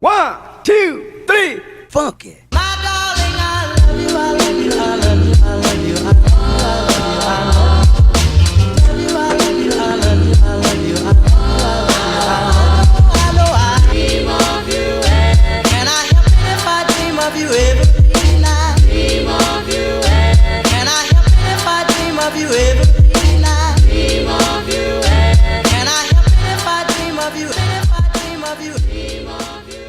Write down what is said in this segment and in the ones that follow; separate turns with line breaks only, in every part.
1, 2, 3, funky.
My darling, I love you, I love you, I love you, I love you, I love you, I love you, I love you, I love you, I know I dream of you, can I help it if I dream of you every night? Dream of you, can I help it if I dream of you every night? Dream of you, can I help it if I dream of you, if I dream of you, dream of you.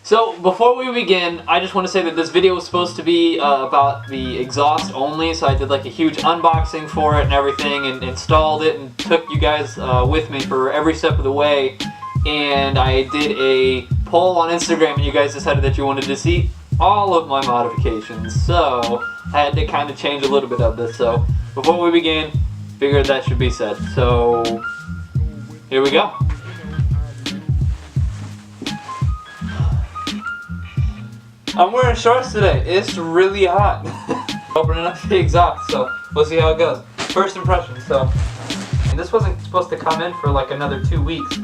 So before we begin, I just want to say that this video was supposed to be about the exhaust only, so I did like a huge unboxing for it and everything and installed it and took you guys with me for every step of the way, and I did a poll on Instagram and you guys decided that you wanted to see all of my modifications, so I had to kind of change a little bit of this. So before we begin, figured that should be said, so here we go. I'm wearing shorts today. It's really hot. Opening up the exhaust, so we'll see how it goes. First impression. So, and this wasn't supposed to come in for like another 2 weeks.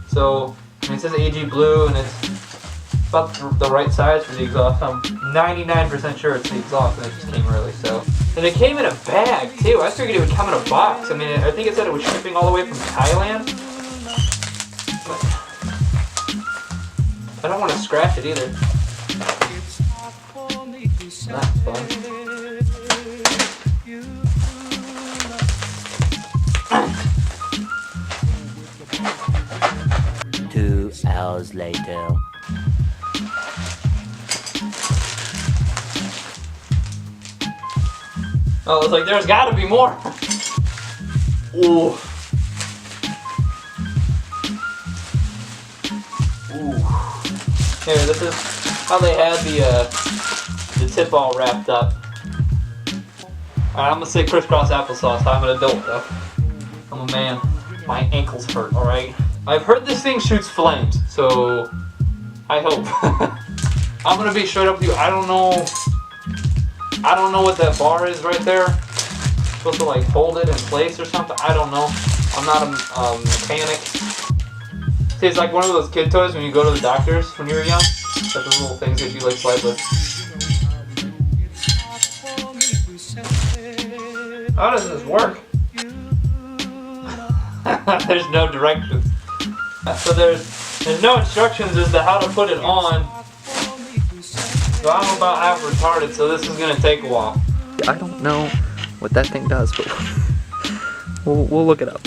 So, I mean, it says AG blue, and it's about the right size for the exhaust. I'm 99% sure it's the exhaust, and it just came early. So, and it came in a bag too. I figured it would come in a box. I mean, I think it said it was shipping all the way from Thailand. But I don't want to scratch it either. That's fun.
2 hours later.
Oh, it's like there's gotta be more. Ooh. Ooh. Here, this is how they had the tip all wrapped up. Alright, I'm gonna say crisscross applesauce. I'm an adult though. I'm a man. My ankles hurt, alright? I've heard this thing shoots flames, so I hope. I'm gonna be straight up with you. I don't know what that bar is right there. Supposed to like hold it in place or something. I don't know. I'm not a mechanic. See, it's like one of those kid toys when you go to the doctors when you were young. It's like those little things that you like slide with. How does this work? There's no directions. So there's no instructions as to how to put it on. So I'm about half retarded, so this is gonna take a while.
I don't know what that thing does, but we'll look it up.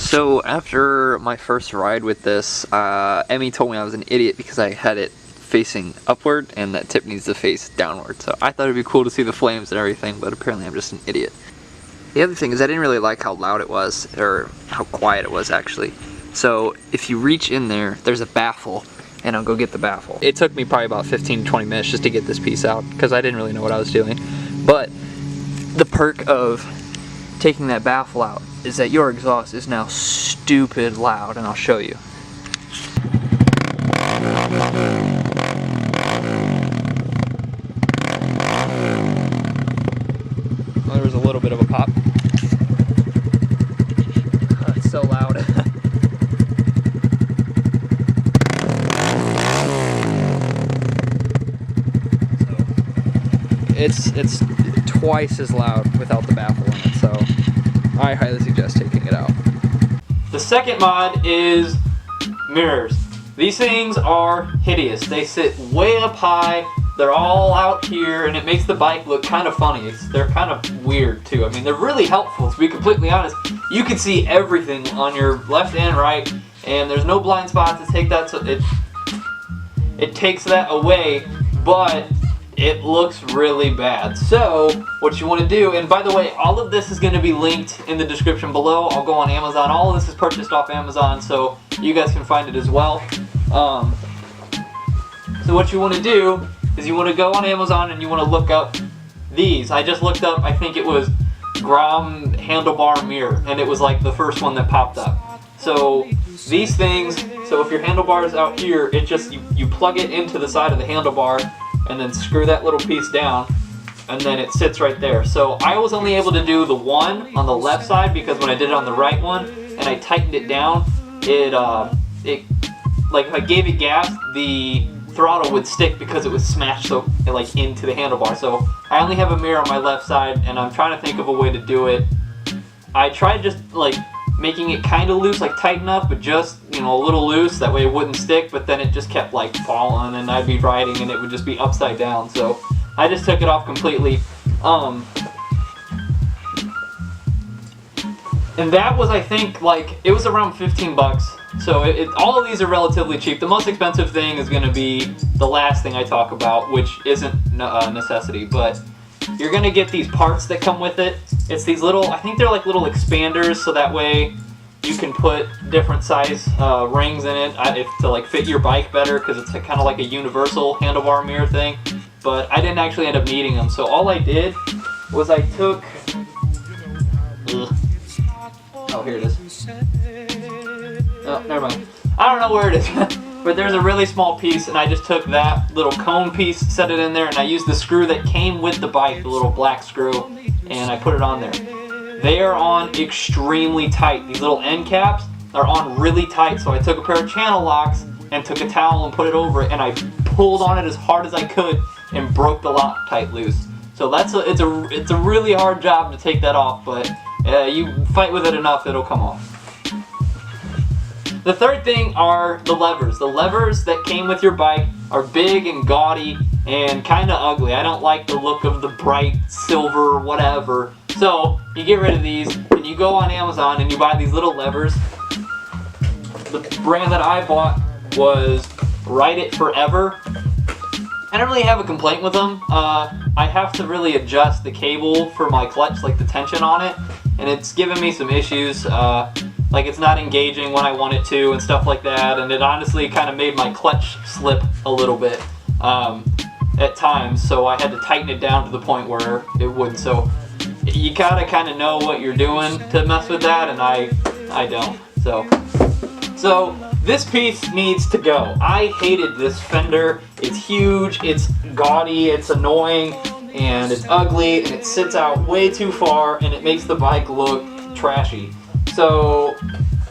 So after my first ride with this, Emmy told me I was an idiot because I had it facing upward and that tip needs to face downward. So I thought it'd be cool to see the flames and everything, but apparently I'm just an idiot. The other thing is I didn't really like how loud it was, or how quiet it was actually. So if you reach in there, there's a baffle, and I'll go get the baffle. It took me probably about 15 to 20 minutes just to get this piece out because I didn't really know what I was doing. But the perk of taking that baffle out is that your exhaust is now stupid loud, and I'll show you. Well, there was a little bit of a pop. Oh, it's so loud. It's twice as loud without the baffle in it, so I highly suggest taking it out.
The second mod is mirrors. These things are hideous. They sit way up high. They're all out here, and it makes the bike look kind of funny. They're kind of weird too. I mean, they're really helpful, to be completely honest. You can see everything on your left and right, and there's no blind spots to take that. So it takes that away, but it looks really bad. So what you want to do, and by the way, all of this is going to be linked in the description below. I'll go on Amazon. All of this is purchased off Amazon, so you guys can find it as well. So what you want to do is you want to go on Amazon and you want to look up these. I just looked up, I think it was Grom handlebar mirror, and it was like the first one that popped up. So these things, so if your handlebar is out here, it just, you plug it into the side of the handlebar and then screw that little piece down, and then it sits right there. So I was only able to do the one on the left side because when I did it on the right one and I tightened it down, it like if I gave it gas, the throttle would stick because it was smashed so like into the handlebar. So I only have a mirror on my left side, and I'm trying to think of a way to do it. I tried just like making it kind of loose, like tight enough, but just, you know, a little loose, that way it wouldn't stick, but then it just kept like falling and I'd be riding and it would just be upside down. So I just took it off completely. And that was, I think, like, it was around 15 bucks. So all of these are relatively cheap. The most expensive thing is going to be the last thing I talk about, which isn't a necessity, but you're going to get these parts that come with it. It's these little, I think they're like little expanders, so that way you can put different size rings in it to like fit your bike better, because it's kind of like a universal handlebar mirror thing. But I didn't actually end up needing them, so all I did was I took... Oh, here it is. Oh, never mind. I don't know where it is, but there's a really small piece, and I just took that little cone piece, set it in there, and I used the screw that came with the bike, the little black screw, and I put it on there. They are on extremely tight. These little end caps are on really tight, so I took a pair of channel locks and took a towel and put it over it, and I pulled on it as hard as I could and broke the Loctite loose. So it's a really hard job to take that off, but you fight with it enough, it'll come off. The third thing are the levers. The levers that came with your bike are big and gaudy and kind of ugly. I don't like the look of the bright silver whatever. So you get rid of these and you go on Amazon and you buy these little levers. The brand that I bought was Ride It Forever. I don't really have a complaint with them. I have to really adjust the cable for my clutch, like the tension on it, and it's giving me some issues. Like it's not engaging when I want it to and stuff like that, and it honestly kind of made my clutch slip a little bit at times, so I had to tighten it down to the point where it wouldn't. So you gotta kind of know what you're doing to mess with that, and I don't. So this piece needs to go. I hated this fender. It's huge, it's gaudy, it's annoying, and it's ugly, and it sits out way too far, and it makes the bike look trashy. So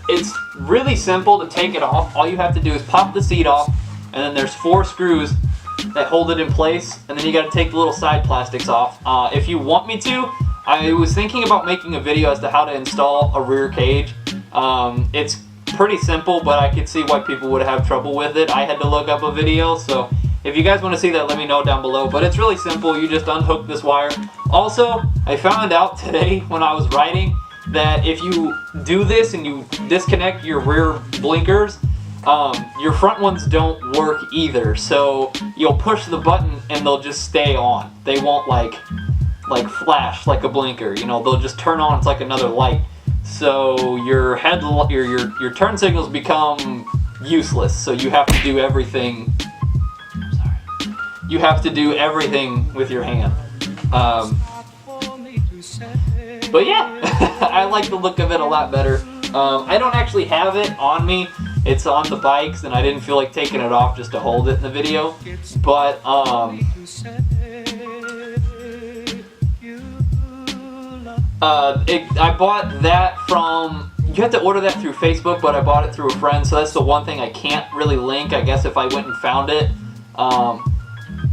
it's really simple to take it off. All you have to do is pop the seat off, and then there's 4 screws that hold it in place, and then you got to take the little side plastics off. If you want me to, I was thinking about making a video as to how to install a rear cage. It's pretty simple, but I could see why people would have trouble with it. I had to look up a video, so if you guys want to see that, let me know down below. But it's really simple. You just unhook this wire. Also, I found out today when I was riding that if you do this and you disconnect your rear blinkers, your front ones don't work either. So you'll push the button and they'll just stay on. They won't like flash like a blinker. You know, they'll just turn on. It's like another light. So your turn signals become useless. So you have to do everything. You have to do everything with your hand. But yeah, I like the look of it a lot better. I don't actually have it on me. It's on the bikes, and I didn't feel like taking it off just to hold it in the video. But I bought that from, you have to order that through Facebook, but I bought it through a friend, so that's the one thing I can't really link, I guess, if I went and found it.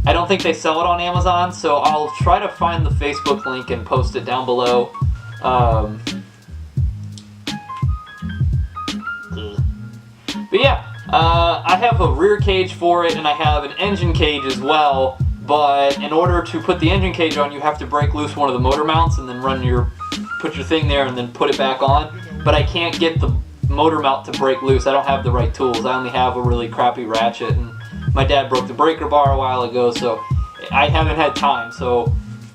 I don't think they sell it on Amazon, so I'll try to find the Facebook link and post it down below. But yeah, I have a rear cage for it, and I have an engine cage as well. But in order to put the engine cage on, you have to break loose one of the motor mounts and then put your thing there and then put it back on. But I can't get the motor mount to break loose. I don't have the right tools. I only have a really crappy ratchet, and my dad broke the breaker bar a while ago, so I haven't had time. So,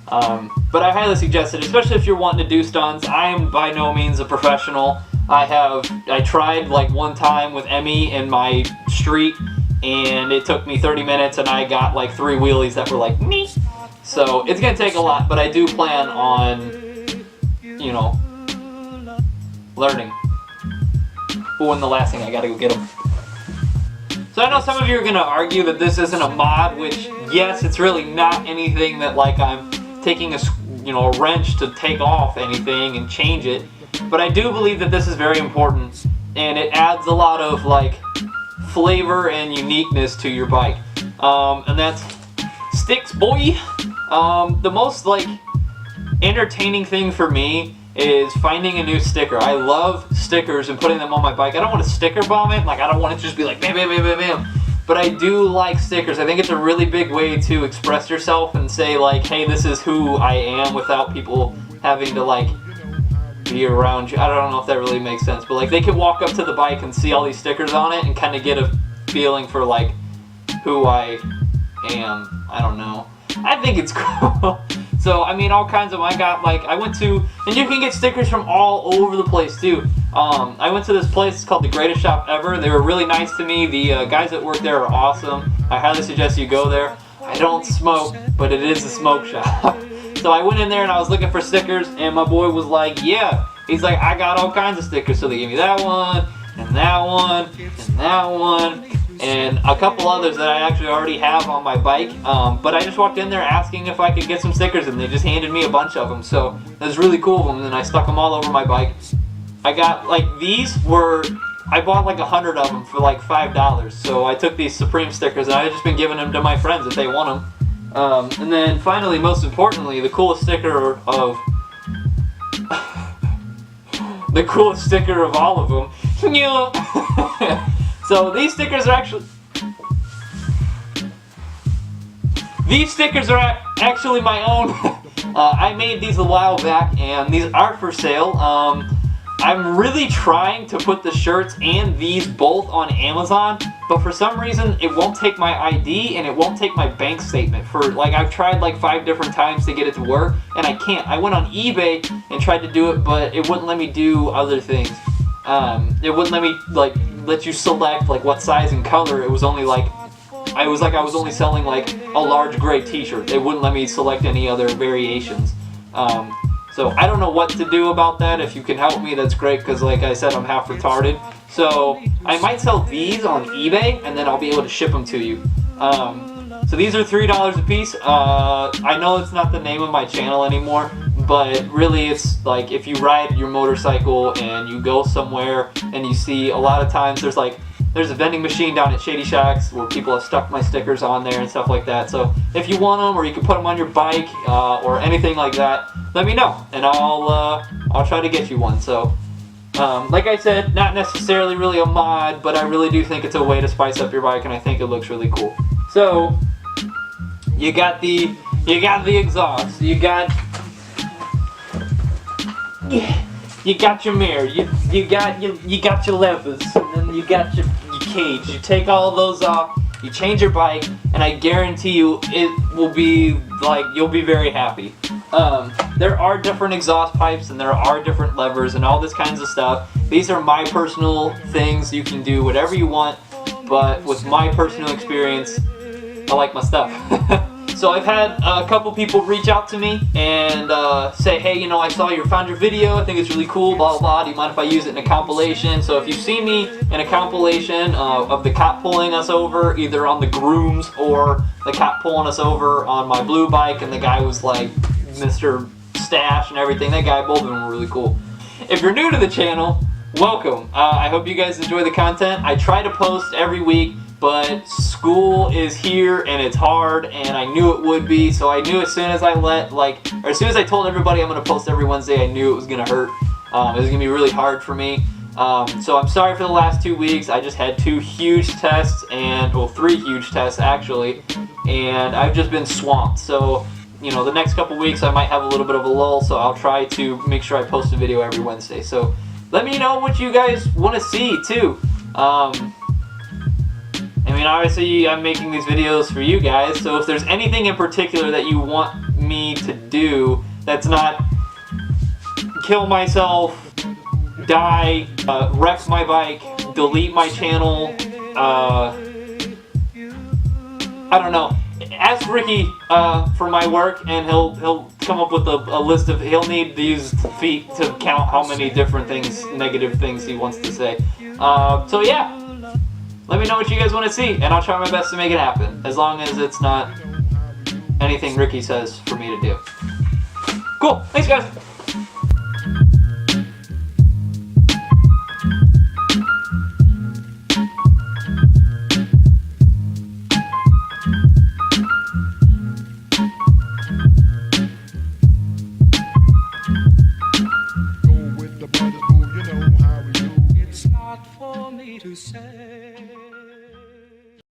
but I highly suggest it, especially if you're wanting to do stunts. I am by no means a professional. I tried like one time with Emmy in my street, and it took me 30 minutes, and I got like 3 wheelies that were like me. So it's gonna take a lot, but I do plan on, you know, learning. Oh, and the last thing, I gotta go get them. So I know some of you are gonna argue that this isn't a mod, which yes, it's really not anything that like I'm taking a wrench to take off anything and change it. But I do believe that this is very important, and it adds a lot of like flavor and uniqueness to your bike. And that's sticks, boy. The most like entertaining thing for me is finding a new sticker. I love stickers and putting them on my bike. I don't want to sticker bomb it. Like, I don't want it to just be like bam, bam, bam, bam, bam. But I do like stickers. I think it's a really big way to express yourself and say like, hey, this is who I am, without people having to like be around you. I don't know if that really makes sense, but like they could walk up to the bike and see all these stickers on it and kind of get a feeling for like who I am. I don't know. I think it's cool. So I mean, all kinds of, I went to, and you can get stickers from all over the place too. I went to this place, it's called the greatest shop ever. They were really nice to me. The guys that work there are awesome. I highly suggest you go there. I don't smoke, but it is a smoke shop. So I went in there and I was looking for stickers, and my boy was like, yeah. He's like, I got all kinds of stickers. So they gave me that one, and that one, and that one, and a couple others that I actually already have on my bike. But I just walked in there asking if I could get some stickers, and they just handed me a bunch of them. So that was really cool of them, and I stuck them all over my bike. I got, like, I bought like 100 of them for like $5. So I took these Supreme stickers, and I've just been giving them to my friends if they want them. And then finally, most importantly, the coolest sticker of the coolest sticker of all of them. So these stickers are actually my own. I made these a while back, and these are for sale. I'm really trying to put the shirts and these both on Amazon, but for some reason it won't take my ID and it won't take my bank statement. I've tried like 5 different times to get it to work, and I can't. I went on eBay and tried to do it, but it wouldn't let me do other things. It wouldn't let me let you select like what size and color. It was only like I was only selling like a large gray t-shirt. It wouldn't let me select any other variations. So I don't know what to do about that. If you can help me, that's great, because like I said, I'm half retarded. So I might sell these on eBay, and then I'll be able to ship them to you. So these are $3 a piece. I know it's not the name of my channel anymore, but really it's like if you ride your motorcycle and you go somewhere and you see, a lot of times there's a vending machine down at Shady Shacks where people have stuck my stickers on there and stuff like that. So if you want them, or you can put them on your bike, or anything like that, let me know, and I'll try to get you one. So like I said, not necessarily really a mod, but I really do think it's a way to spice up your bike, and I think it looks really cool. So you got the exhaust, you got your mirror, you got your levers, and then you got your cage. You take all those off, you change your bike, and I guarantee you it will be like, you'll be very happy. There are different exhaust pipes, and there are different levers and all this kinds of stuff. These are my personal things. You can do whatever you want, but with my personal experience, I like my stuff. So I've had a couple people reach out to me and say, hey, I found your video, I think it's really cool, blah, blah, blah, do you mind if I use it in a compilation? So if you see me in a compilation of the cop pulling us over, either on the Grooms or the cop pulling us over on my blue bike, and the guy was like Mr. Stash and everything, that guy, both of them were really cool. If you're new to the channel, welcome. I hope you guys enjoy the content. I try to post every week, but school is here and it's hard, and I knew it would be, so I knew as soon as I told everybody I'm going to post every Wednesday, I knew it was going to hurt. It was going to be really hard for me. So I'm sorry for the last 2 weeks. I just had 2 huge tests, well, 3 huge tests actually, and I've just been swamped. So, the next couple weeks I might have a little bit of a lull, so I'll try to make sure I post a video every Wednesday. So let me know what you guys want to see too. I mean, obviously I'm making these videos for you guys, so if there's anything in particular that you want me to do that's not kill myself, die, wreck my bike, delete my channel, I don't know. Ask Ricky for my work, and he'll come up with a list of. He'll need these feet to count how many different things, negative things he wants to say. So yeah, let me know what you guys want to see, and I'll try my best to make it happen. As long as it's not anything Ricky says for me to do. Cool. Thanks, guys.